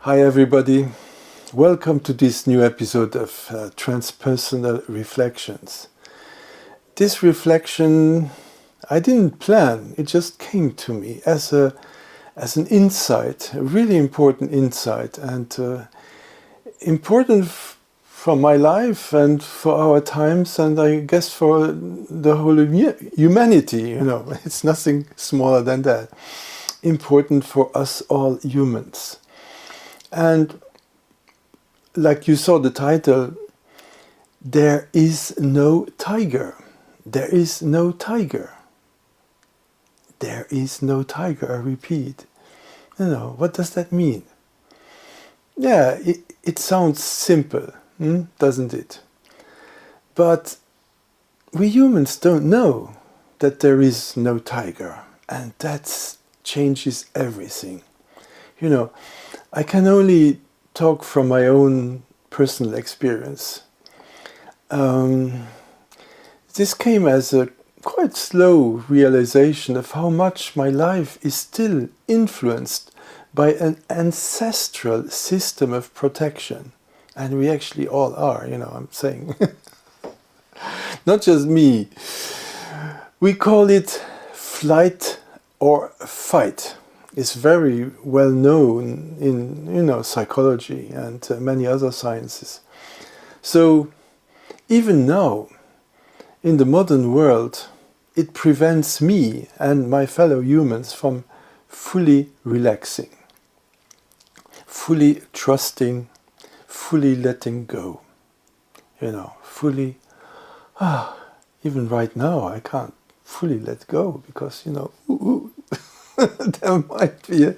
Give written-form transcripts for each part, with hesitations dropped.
Hi everybody, welcome to this new episode of Transpersonal Reflections. This reflection I didn't plan, it just came to me as an insight, a really important insight, and important for my life and for our times, and I guess for the whole humanity, it's nothing smaller than that. Important for us all humans. And like you saw the title, there is no tiger. There is no tiger. There is no tiger, I repeat. What does that mean? Yeah, it sounds simple, doesn't it? But we humans don't know that there is no tiger, and that changes everything. I can only talk from my own personal experience. This came as a quite slow realization of how much my life is still influenced by an ancestral system of protection. And we actually all are, I'm saying. Not just me. We call it flight or fight. It's very well known in psychology and many other sciences. So even now, in the modern world, it prevents me and my fellow humans from fully relaxing, fully trusting, fully letting go. Fully, even right now I can't fully let go because, there might be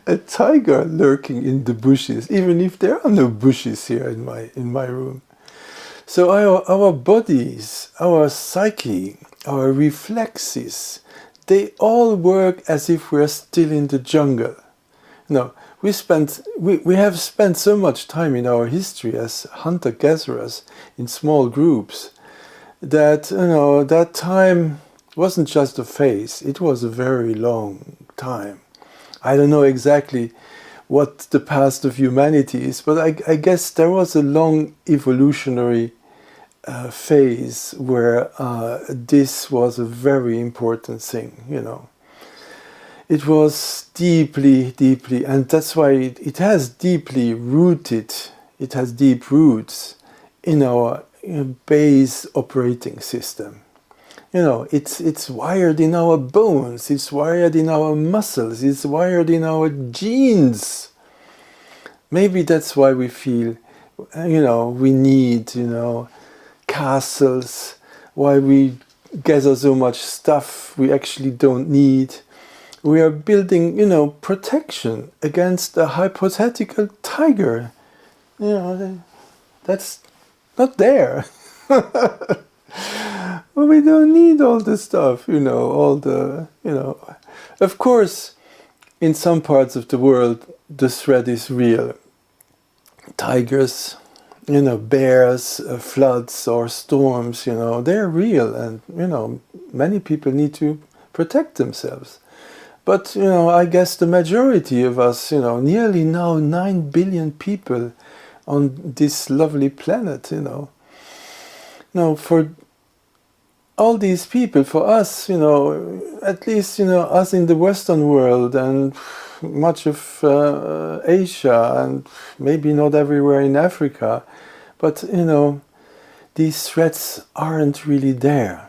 a tiger lurking in the bushes, even if there are no bushes here in my room. So our bodies, our psyche, our reflexes, they all work as if we're still in the jungle. We have spent so much time in our history as hunter-gatherers in small groups that that time wasn't just a phase, it was a very long time. I don't know exactly what the past of humanity is, but I guess there was a long evolutionary phase where this was a very important thing, It was deeply, and that's why it has deeply rooted, it has deep roots in our base operating system. It's wired in our bones, it's wired in our muscles, it's wired in our genes. Maybe that's why we feel, we need, castles, why we gather so much stuff we actually don't need. We are building, protection against a hypothetical tiger. That's not there. Well, we don't need all this stuff, Of course, in some parts of the world, the threat is real. Tigers, bears, floods or storms, they're real, and, many people need to protect themselves. But, I guess the majority of us, nearly now 9 billion people on this lovely planet, for all these people, for us, at least, us in the Western world and much of Asia and maybe not everywhere in Africa, but, these threats aren't really there.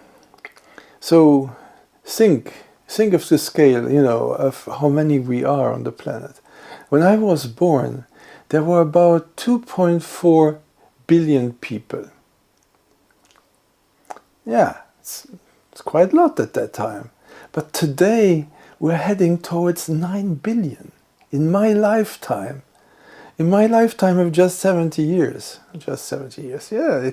So think of the scale, of how many we are on the planet. When I was born, there were about 2.4 billion people. Yeah, it's quite a lot at that time. But today, we're heading towards 9 billion. In my lifetime of just 70 years. Just 70 years, yeah,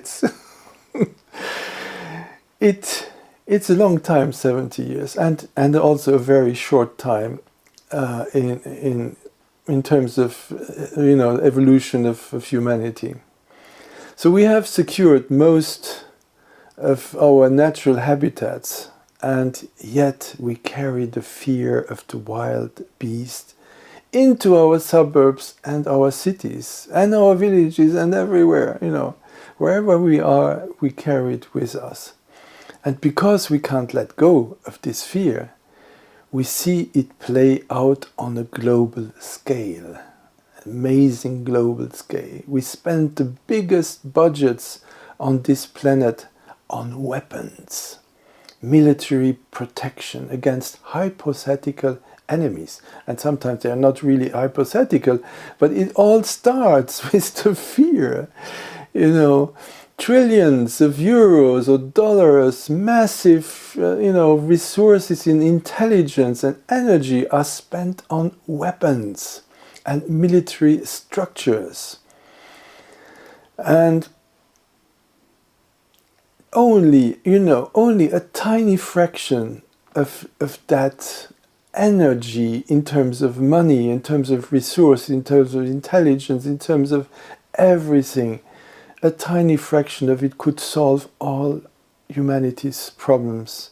it's a long time, 70 years, and also a very short time in terms of evolution of humanity. So we have secured most of our natural habitats, and yet we carry the fear of the wild beast into our suburbs and our cities and our villages and everywhere, wherever we are, we carry it with us. And because we can't let go of this fear, we see it play out on a global scale, amazing global scale. We spend the biggest budgets on this planet on weapons, military protection against hypothetical enemies. And sometimes they are not really hypothetical, but it all starts with the fear. Trillions of euros or dollars, massive, resources in intelligence and energy are spent on weapons and military structures. And only a tiny fraction of that energy in terms of money, in terms of resource, in terms of intelligence, in terms of everything, a tiny fraction of it could solve all humanity's problems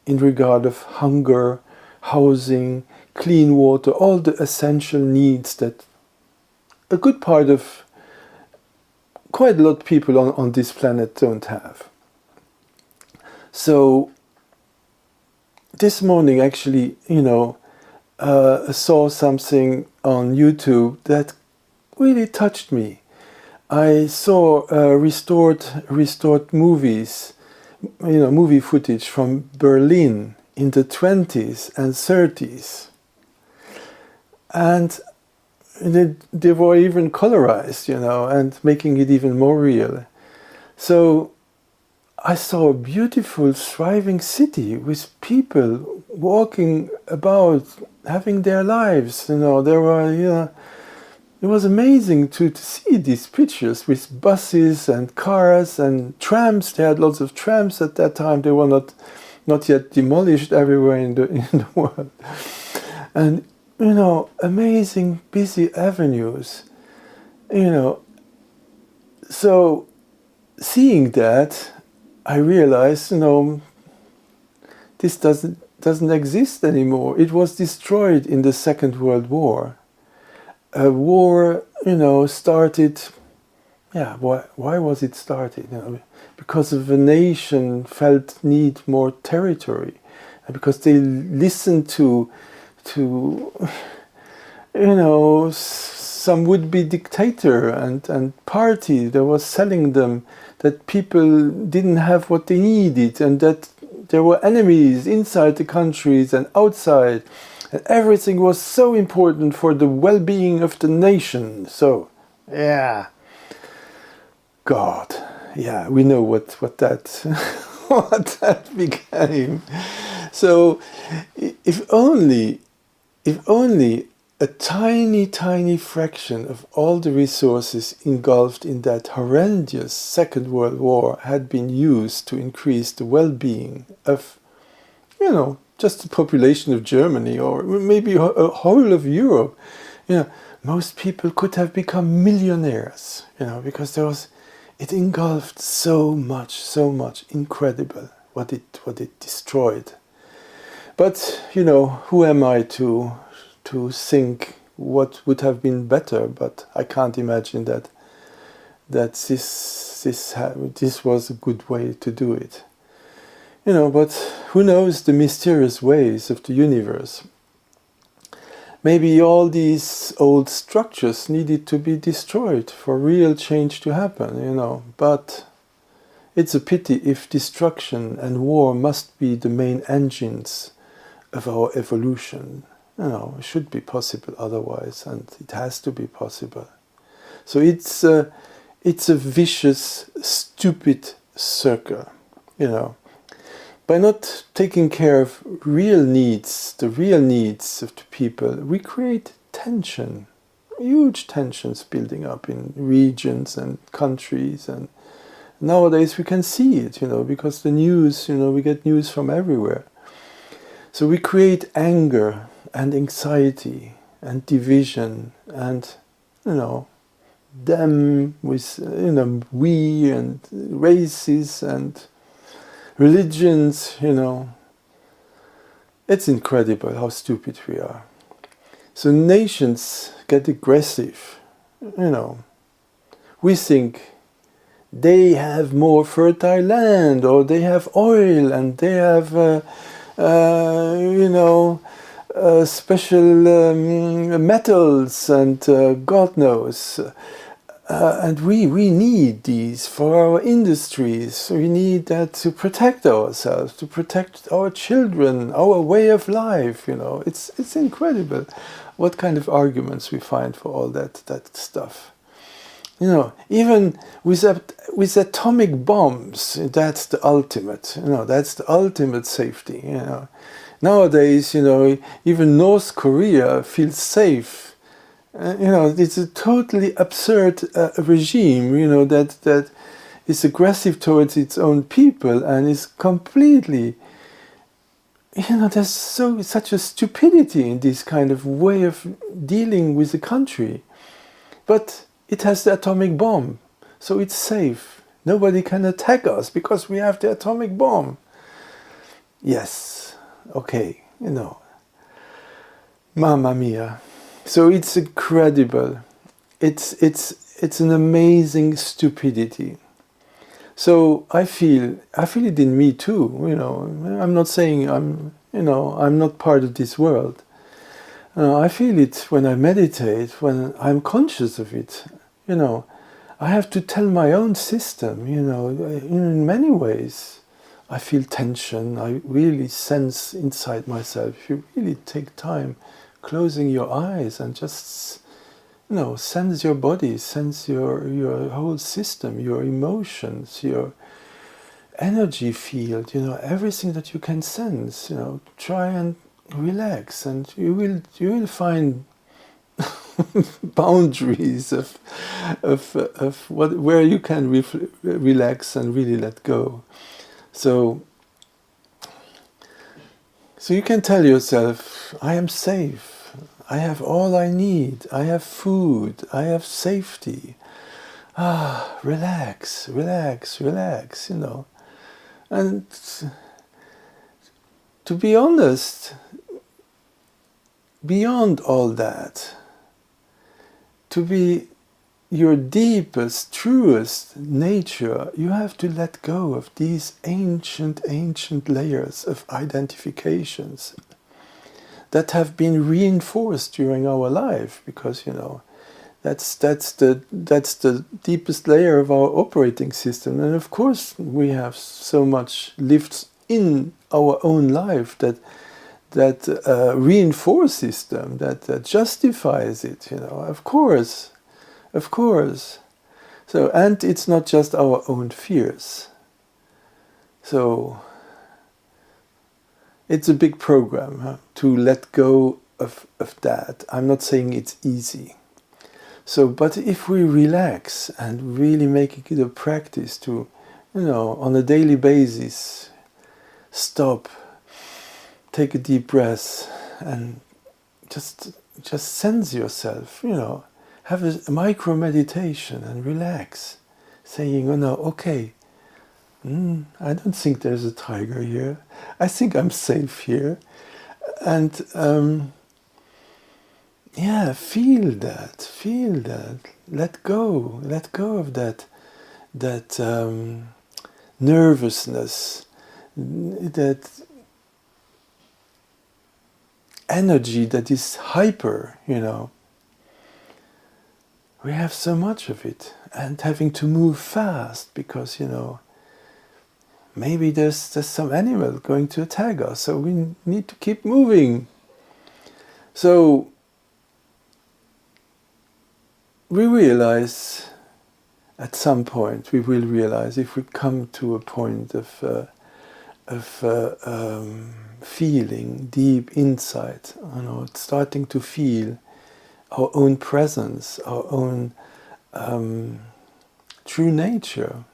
in regard of hunger, housing, clean water, all the essential needs that a good part of quite a lot of people on this planet don't have. So this morning actually, saw something on YouTube that really touched me. I saw restored movies, movie footage from Berlin in the 20s and 30s. And they were even colorized, and making it even more real. So I saw a beautiful, thriving city with people walking about, having their lives. It was amazing to see these pictures with buses and cars and trams. They had lots of trams at that time. They were not yet demolished everywhere in the world. And amazing busy avenues. So seeing that, I realized, this doesn't exist anymore. It was destroyed in the Second World War. A war, started. Yeah, why was it started? Because of a nation felt need more territory, and because they listened to some would-be dictator and party that was selling them that people didn't have what they needed, and that there were enemies inside the countries and outside, and everything was so important for the well-being of the nation. So, God, we know what that what that became. So, if only a tiny fraction of all the resources engulfed in that horrendous Second World War had been used to increase the well-being of, just the population of Germany, or maybe a whole of Europe, most people could have become millionaires, because it engulfed so much incredible what it destroyed. But who am I to think what would have been better? But I can't imagine that this was a good way to do it. But who knows the mysterious ways of the universe? Maybe all these old structures needed to be destroyed for real change to happen, But it's a pity if destruction and war must be the main engines of our evolution. It should be possible otherwise, and it has to be possible. So it's a vicious, stupid circle, By not taking care of real needs, the real needs of the people, we create tension, huge tensions building up in regions and countries. And nowadays we can see it, because the news, we get news from everywhere. So we create anger and anxiety and division and, them with, we and races and religions, It's incredible how stupid we are. So nations get aggressive. We think they have more fertile land, or they have oil, and they have, special metals, and God knows. And we need these for our industries. We need that to protect ourselves, to protect our children, our way of life. It's incredible what kind of arguments we find for all that stuff. Even with atomic bombs, that's the ultimate. That's the ultimate safety. Nowadays, even North Korea feels safe. It's a totally absurd regime, that is aggressive towards its own people and is completely, there's such a stupidity in this kind of way of dealing with the country. But it has the atomic bomb, so it's safe. Nobody can attack us because we have the atomic bomb. Yes, okay, Mamma mia. So it's incredible. It's an amazing stupidity. So I feel it in me too. I'm not saying I'm not part of this world. I feel it when I meditate, when I'm conscious of it. I have to tell my own system. In many ways, I feel tension. I really sense inside myself. If you really take time, closing your eyes and just, sense your body, sense your whole system, your emotions, your energy field, everything that you can sense, try and relax, and you will find boundaries of where you can relax and really let go. So you can tell yourself, I am safe, I have all I need, I have food, I have safety. Relax, relax, relax, And to be honest, beyond all that, to be your deepest, truest nature, you have to let go of these ancient layers of identifications that have been reinforced during our life, because that's the deepest layer of our operating system. And of course we have so much lived in our own life that reinforces them, that justifies it. Of course. So, and it's not just our own fears. So it's a big program, to let go of that. I'm not saying it's easy. So, but if we relax and really make it a practice to, on a daily basis, stop, take a deep breath, and just sense yourself, have a micro meditation and relax, saying, okay, I don't think there's a tiger here. I think I'm safe here. And feel that. Let go of that nervousness, that energy that is hyper, We have so much of it, and having to move fast because, maybe there's some animal going to attack us, so we need to keep moving. So we realize, at some point, we will realize, if we come to a point of feeling deep insight, starting to feel our own presence, our own true nature.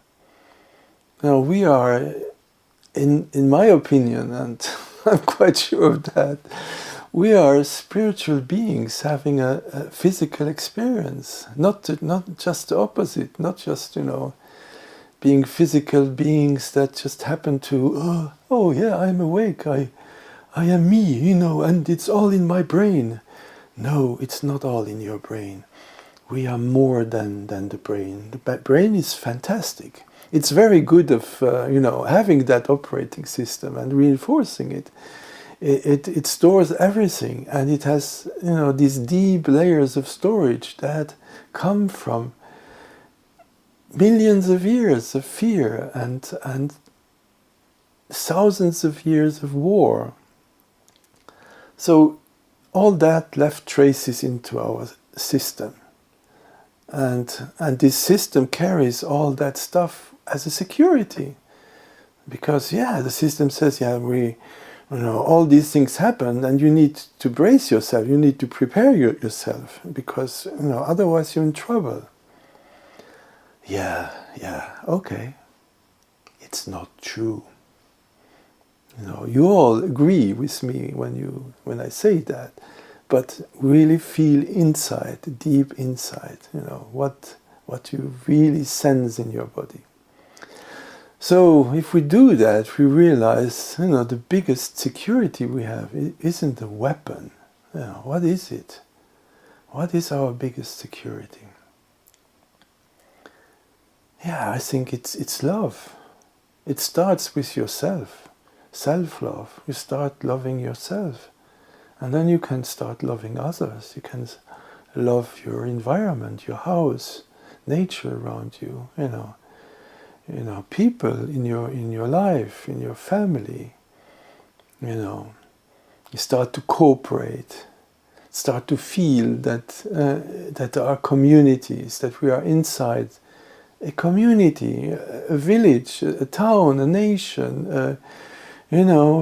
Now we are, in my opinion, and I'm quite sure of that, we are spiritual beings having a physical experience, not just the opposite, not just, being physical beings that just happen to, I'm awake, I am me, and it's all in my brain. no, it's not all in your brain. We are more than the brain. The brain is fantastic. It's very good of having that operating system and reinforcing it. It stores everything, and it has these deep layers of storage that come from millions of years of fear and thousands of years of war. So all that left traces into our system. And this system carries all that stuff as a security. Because the system says, all these things happen, and you need to brace yourself, you need to prepare yourself, because otherwise you're in trouble. Okay. It's not true. You all agree with me when I say that, but really feel inside, deep inside, what you really sense in your body. So if we do that, we realize, the biggest security we have isn't a weapon. What is it? What is our biggest security? I think it's love. It starts with yourself. Self-love. You start loving yourself. And then you can start loving others. You can love your environment, your house, nature around you, people in your life, in your family. You start to cooperate, start to feel that there are communities, that we are inside a community, a village, a town, a nation,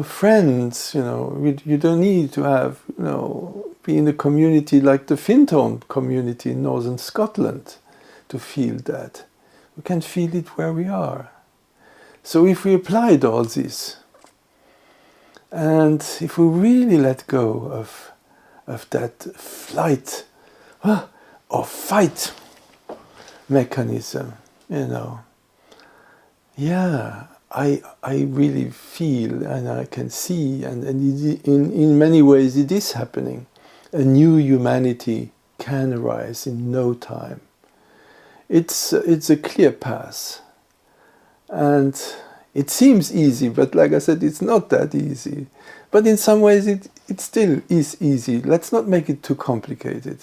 friends. You don't need to have, be in a community like the Fintone community in northern Scotland to feel that. We can feel it where we are. So if we applied all this, and if we really let go of that flight or fight mechanism, I really feel, and I can see, and in many ways it is happening. A new humanity can arise in no time. It's a clear path, and it seems easy, but like I said, it's not that easy. But in some ways it still is easy. Let's not make it too complicated.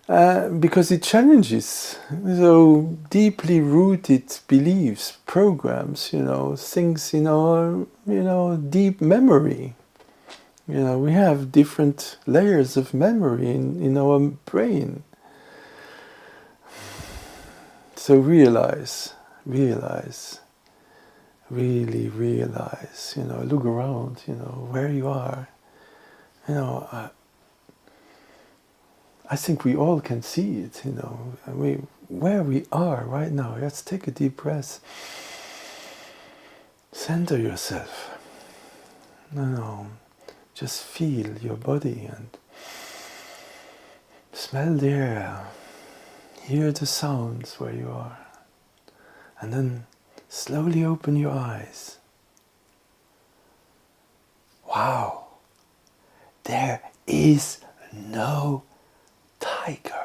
Because it challenges so deeply rooted beliefs, programs, things in our, deep memory. We have different layers of memory in our brain. So realize, really realize, look around, where you are. I think we all can see it, where we are right now. Let's take a deep breath. Center yourself. Just feel your body and smell the air. Hear the sounds where you are. And then slowly open your eyes. Wow! There is no tiger.